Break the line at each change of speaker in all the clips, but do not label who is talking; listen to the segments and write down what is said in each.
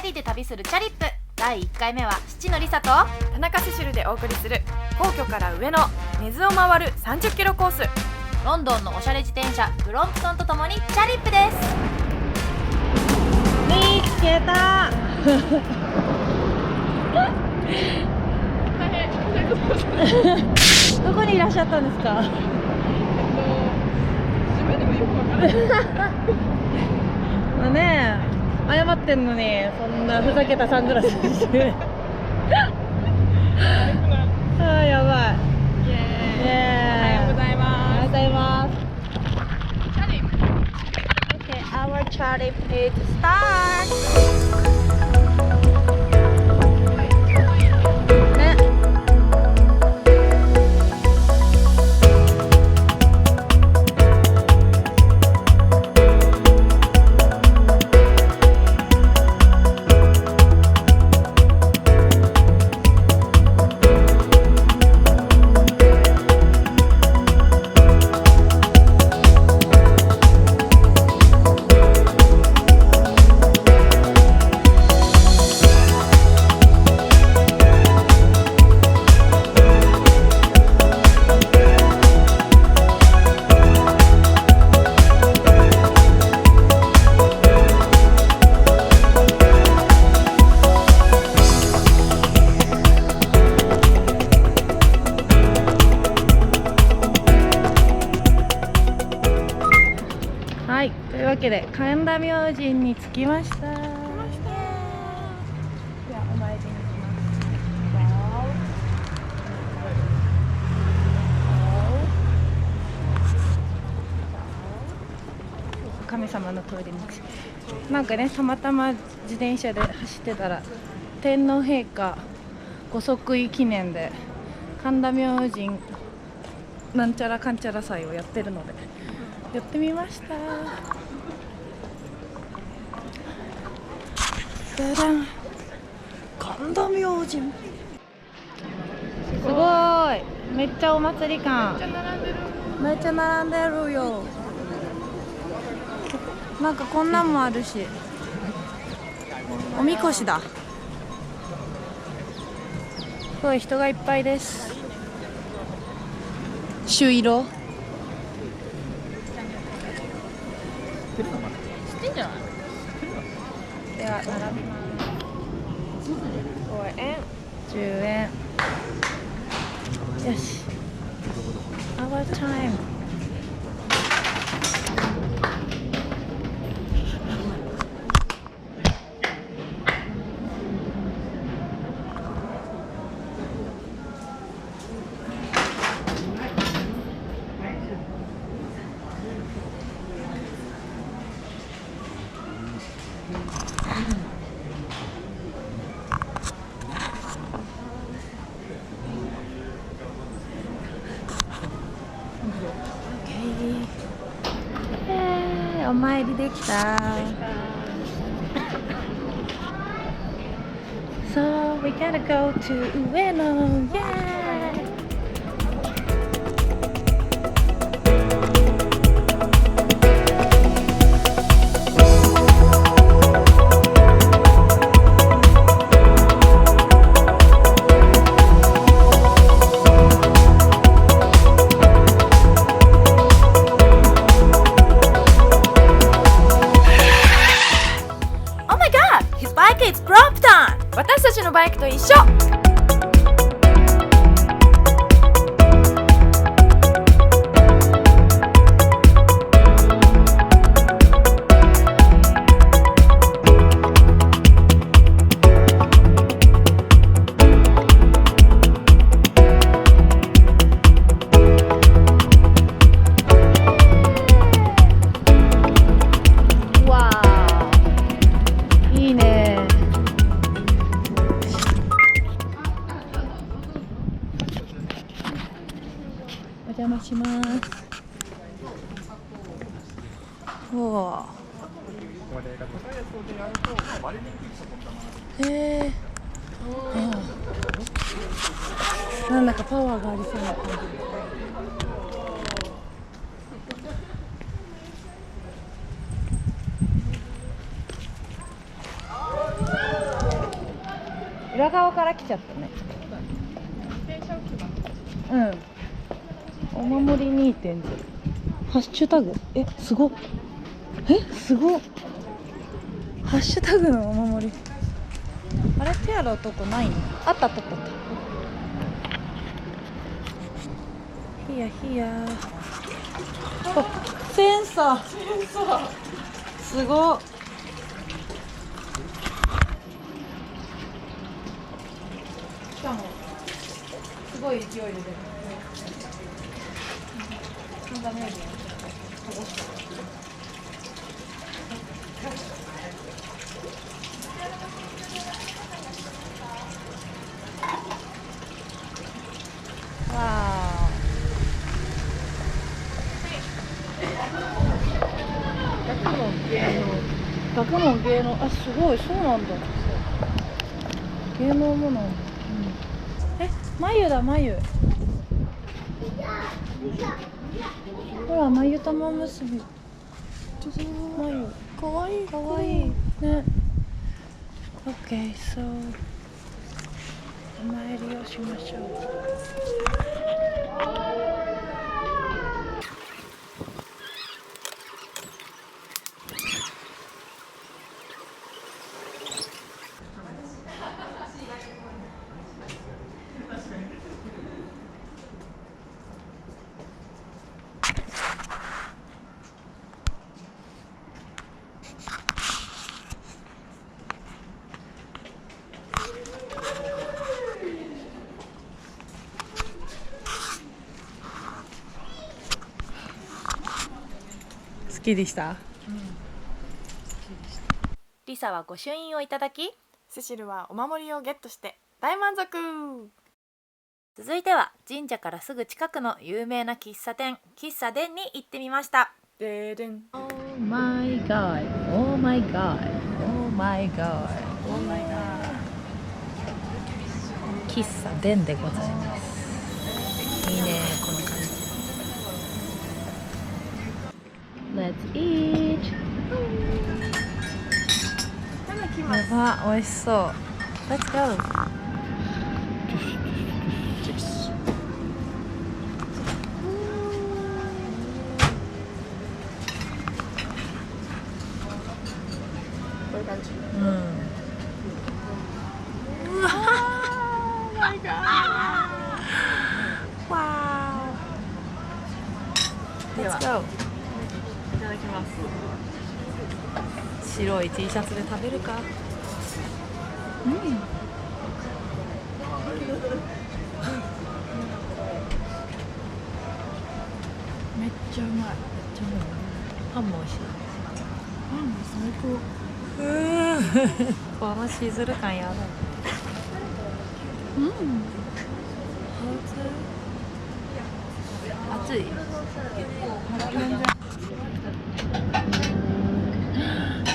ャリで旅するチャリップ。第1回目は七野李冴と
田中セシルでお送りする皇居から上野根津を回る30キロコース。
ロンドンのおしゃれ自転車ブロンプトンとともにチャリップです。
見つけたどこにいらっしゃったんですか？
自分でもよくわからない
まあね、謝ってんのにそんなふざけたサングラスしてあーやばい。
イエーイ。おはようござい
おはようご
ま
ざいます。
す。チャリ
Okay, our Charip is start. ね。はい、というわけで神田明神に着きました。ではお参りに行きます。神様の通り道。なんかね、たまたま自転車で走ってたら天皇陛下ご即位記念で神田明神なんちゃらかんちゃら祭をやってるのでやってみました。じゃじゃん、神田明神すごーい、めっちゃお祭り感。めっちゃ並んでるよ。なんかこんなんもあるし、おみこしだ。すごい人がいっぱいです。朱色
知ってんじゃない？
では並びます。5円、10円。よし。Our time。お参りできた。So we gotta go to 上野。Yay!
Bike Brompton。私たちのバイクと一緒。お邪魔します。おー。へー。なんだかパワーがありそうな感じ。
裏側から来ちゃったね。うん。お守り 2.0。ハッシュタグ。すごっ。すごっ。ハッシュタグのお守り。あれ、手洗うとこないの？あった。ヒヤ。センサー。すごっ。しかもすごい勢いで出る。ダメージこぼした。わあ。学問芸能、あ、すごい、そうなんだ。芸能もの。眉だ、眉。ほら、眉玉結び。眉。かわいい。かわいい。ね。OK、そう。お参りをしましょう。好きでした。
リサは御朱印をいただき、
セシルはお守りをゲットして大満足。
続いては神社からすぐ近くの有名な喫茶店、喫茶店に行ってみました。
ででん。
Oh my god, oh my god, oh my god, oh my god。喫茶店でございます。いいね、この感じ。Let's eat。やば、美味しそう。Let's go。
こういう感じ。
うわマイガー。わー。
では
Let's go。
いただきます。
白い T シャツで食べるか。めっちゃうまい。パンも美味しい。パンも最高。このシズル感やばい。熱い。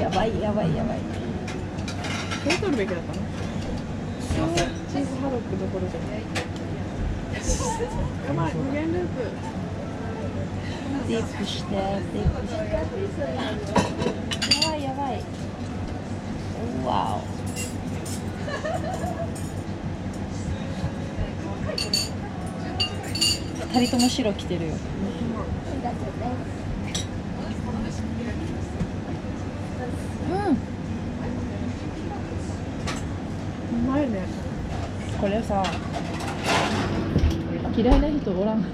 やばい。これ取るべきだったの？チーズハロックどころじゃない。やばい、無限ループ。ディップして。やばい。わお。二人とも白着てるよ。うまいね。これさ、嫌いな人おらん。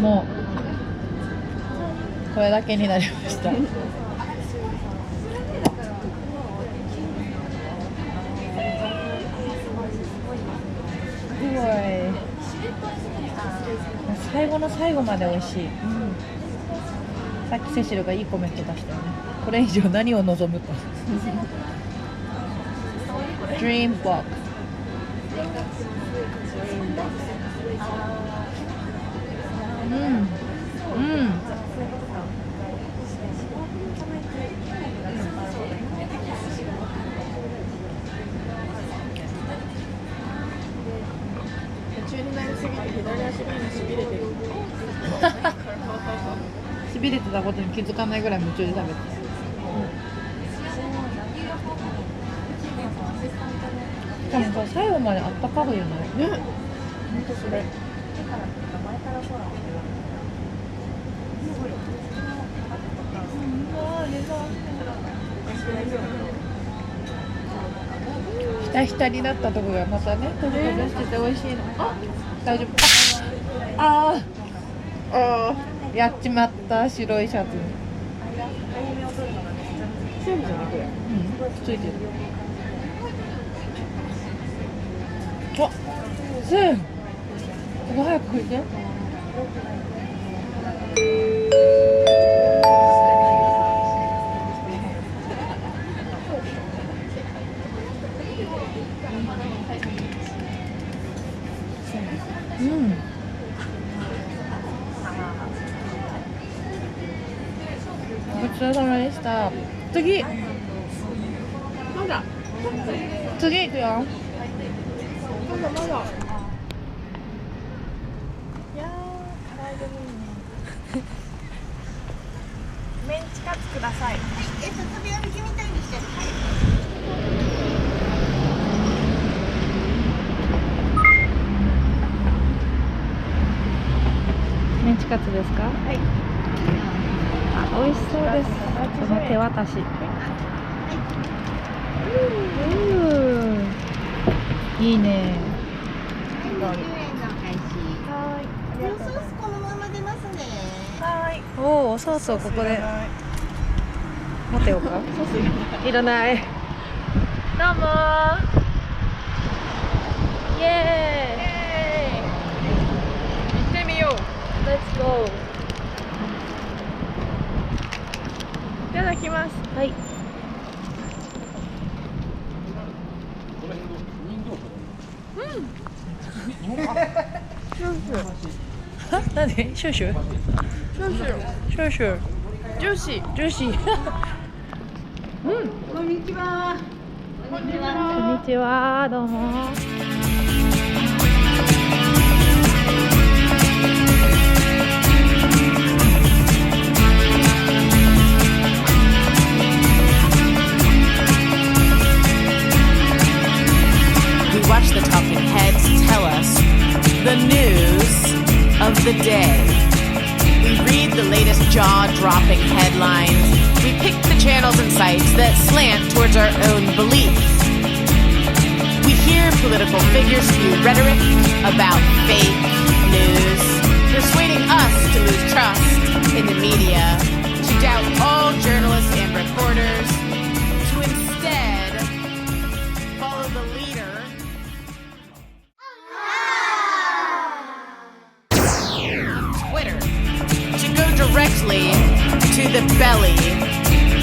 もうこれだけになりました。最後の最後まで美味しい。さっきセシルがいいコメント出したよね。これ以上何を望むと。Dream Box。びれてたことに気づかないぐらい夢中で食べてた。しかもさ、最後まであったかくじゃないね。ほんとそれ。ひたひたになったところがまたね、とろとろしてて美味しいの。あ、大丈夫。ああ、やっちまった。白いシャツに。セールじゃないこれ。うん、ついてる。あ、セール。ここ早く拭いて。うん。ごちそうさまでした。次。まだ。次行くよ。まだ。いやー、唐揚げもいいね。メンチカツください。
食べ歩きみたいにして。
メンチカツですか？はい。あ、美味しそうです。この手渡し。いいね。
10円の開始。はい。ソースこのまま出ますね。
はい。おお、ソースをここで持ってようか。ソースいらない。どうもー。イエーイ。
行ってみよう。
Let's go。
いただきます。
はい。何？シューシュー？
シューシュー。
シューシュー。
ジューシー。
ジューシー。
こんにちは。
こんにちは。どうも。
We watch the talking heads tell us the news of the day. We read the latest jaw-dropping headlines. We pick the channels and sites that slant towards our own beliefs. We hear political figures spew rhetoric about fake news, persuading us to lose trust in the media, to doubt all journalists and reporters, to instead follow the leader. Twitter, to go directly to the belly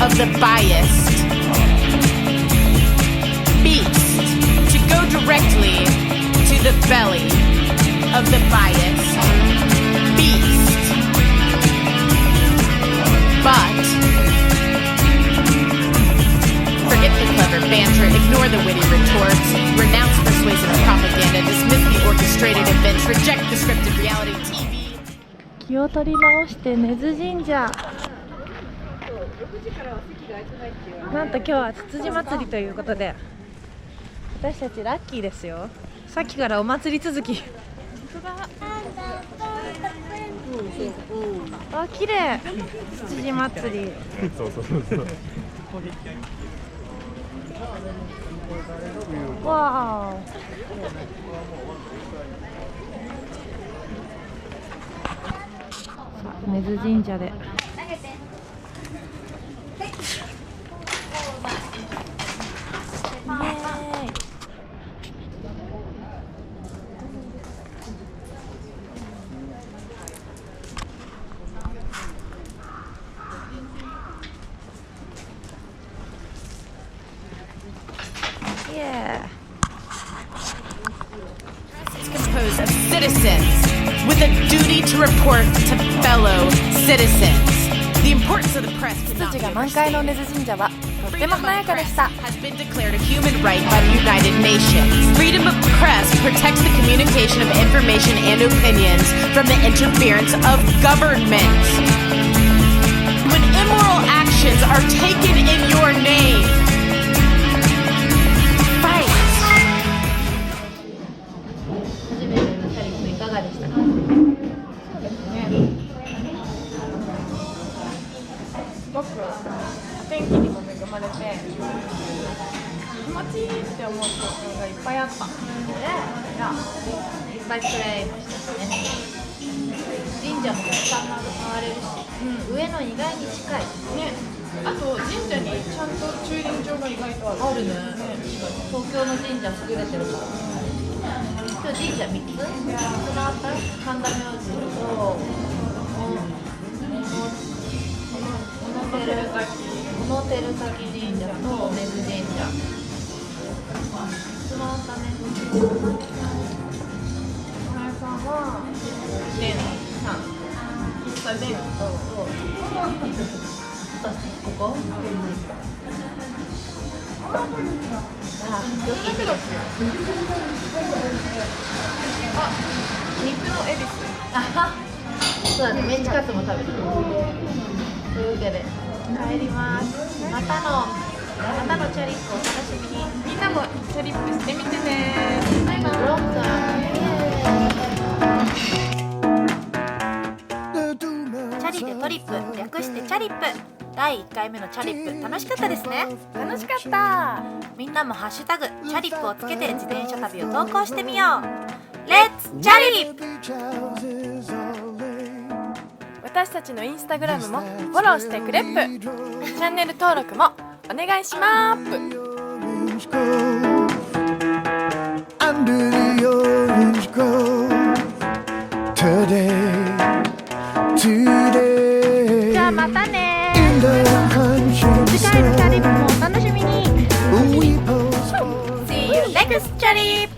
of the biased beast, to go directly to the belly of the biased beast. But forget the clever banter, ignore the witty retorts, renounce persuasive propaganda, dismiss the orchestrated events, reject the scripted reality TV.
気を取り直して根津神社。なんと今日はつつじ祭りということで、私たちラッキーですよ。さっきからお祭り続き。あ、綺麗。つつじ祭り。わー。根津神社で
It's composed of citizens with a duty to report to fellow citizens. The importance of the press
ツ
cannot
ツ
be
ジが満開の根津神社はとっても
Freedom
華や
of
かでした。
press has been declared a human right by the United Nations. Freedom of press protects the communication of information and opinions from the interference of government. vacations are taken in your name. Fight.
初めてのチャリップいかがでしたか？
すごくお天気にも恵まれて気持ちいいって思う瞬間がいっぱいあった。
いっぱいプレイもしたしね。神社もたくさん回れるし、上野意外に近い
ね、あと神社にちゃんと駐輪場が意外とある。
東京の神社優れてるから。今日神社3つ？そのあった神田明神と小野照崎神社と根津神社。そのあったね。
おやさんは電さん、喫茶店と
ここ？良き日です。
肉の恵比寿。
そうだね、メンチカツも食べてる。というわけで帰ります。またのチャリップをお楽しみに。
みんなもチャリップしてみてね。バイバイ。
ブロンプトン。チャリでトリップ、略してチャリップ。第1回目のチャリップ楽しかったですね。
楽しかった。
みんなもハッシュタグチャリップをつけて自転車旅を投稿してみよう。レッツチャリップ。
私たちのインスタグラムもフォローしてくれっぷ。チャンネル登録もお願いしまーぷ。
Under the orange grove today.
じゃあまたね。
In the country
次回のチャリップもお楽しみに。
we post
See you next チャリップ。